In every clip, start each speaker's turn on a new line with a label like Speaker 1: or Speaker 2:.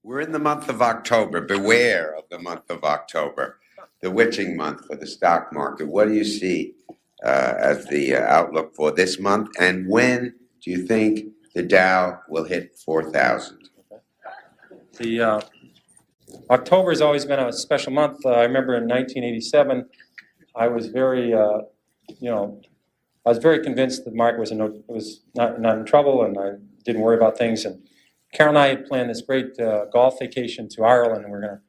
Speaker 1: We're in the month of October. Beware of the month of October, the witching month for the stock market. What do you see as the outlook for this month? And when do you think the Dow will hit 4,000?
Speaker 2: The October has always been a special month. I remember in 1987, I was very, I was very convinced the market was not in trouble, and I didn't worry about things. And Carol and I had planned this great golf vacation to Ireland, and we're going to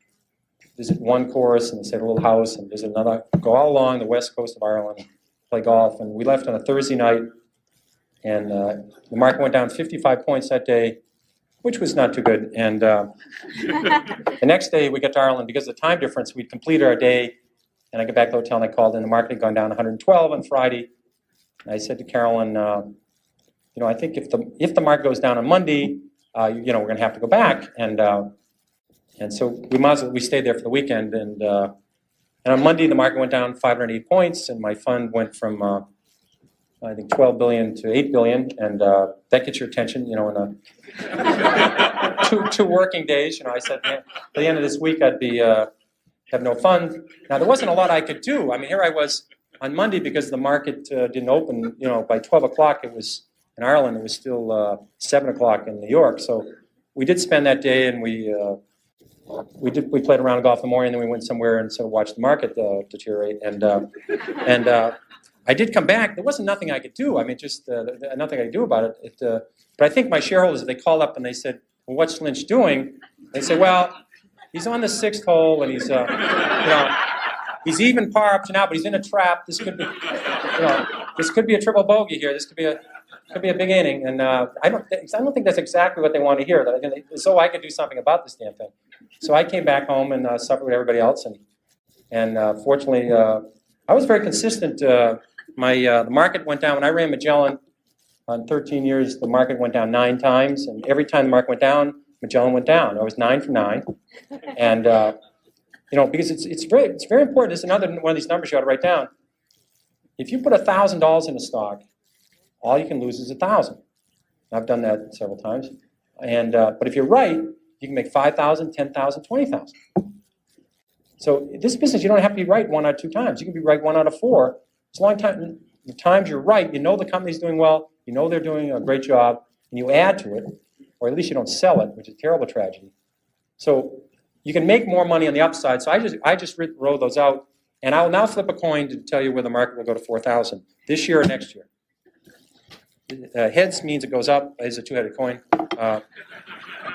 Speaker 2: visit one course and stay at a little house and visit another, go all along the west coast of Ireland, play golf. And we left on a Thursday night, and the market went down 55 points that day, which was not too good. And the next day we got to Ireland, because of the time difference, we'd completed our day, and I got back to the hotel and I called in. The market had gone down 112 on Friday. And I said to Carolyn, I think if the market goes down on Monday, we're going to have to go back. And so we stayed there for the weekend. And on Monday, the market went down 508 points, and my fund went from I think 12 billion to 8 billion, and that gets your attention, in two working days. I said, by the end of this week, I'd be have no fund. Now, there wasn't a lot I could do. I mean, here I was on Monday, because the market didn't open. By 12 o'clock, it was in Ireland. It was still 7 o'clock in New York. So we did spend that day, and we played around in golf in the morning, and then we went somewhere and sort of watched the market deteriorate. And I did come back. There wasn't nothing I could do. I mean, just nothing I could do about it. But I think my shareholders, they called up and they said, "Well, what's Lynch doing?" They said, "Well, he's on the 6th hole, and he's even par up to now, but he's in a trap. This could be, this could be a triple bogey here. This could be a big inning." And I don't think that's exactly what they want to hear. So I could do something about this damn thing. So I came back home and suffered with everybody else, and fortunately, I was very consistent. The market went down when I ran Magellan. On 13 years, the market went down 9 times, and every time the market went down, Magellan went down. I was 9 for 9, and because it's very important. This is another one of these numbers you ought to write down. If you put $1,000 in a stock, all you can lose is 1,000. I've done that several times, and but if you're right, you can make 5,000, 10,000, 20,000. So this business, you don't have to be right 1 out of 2 times. You can be right 1 out of 4. As long as the times you're right, the company's doing well, they're doing a great job, and you add to it, or at least you don't sell it, which is a terrible tragedy. So you can make more money on the upside. So I just wrote those out, and I will now flip a coin to tell you where the market will go to 4,000 this year or next year. Heads means it goes up. It's a 2-headed coin.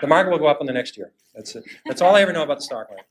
Speaker 2: The market will go up in the next year. That's it. That's all I ever know about the stock market.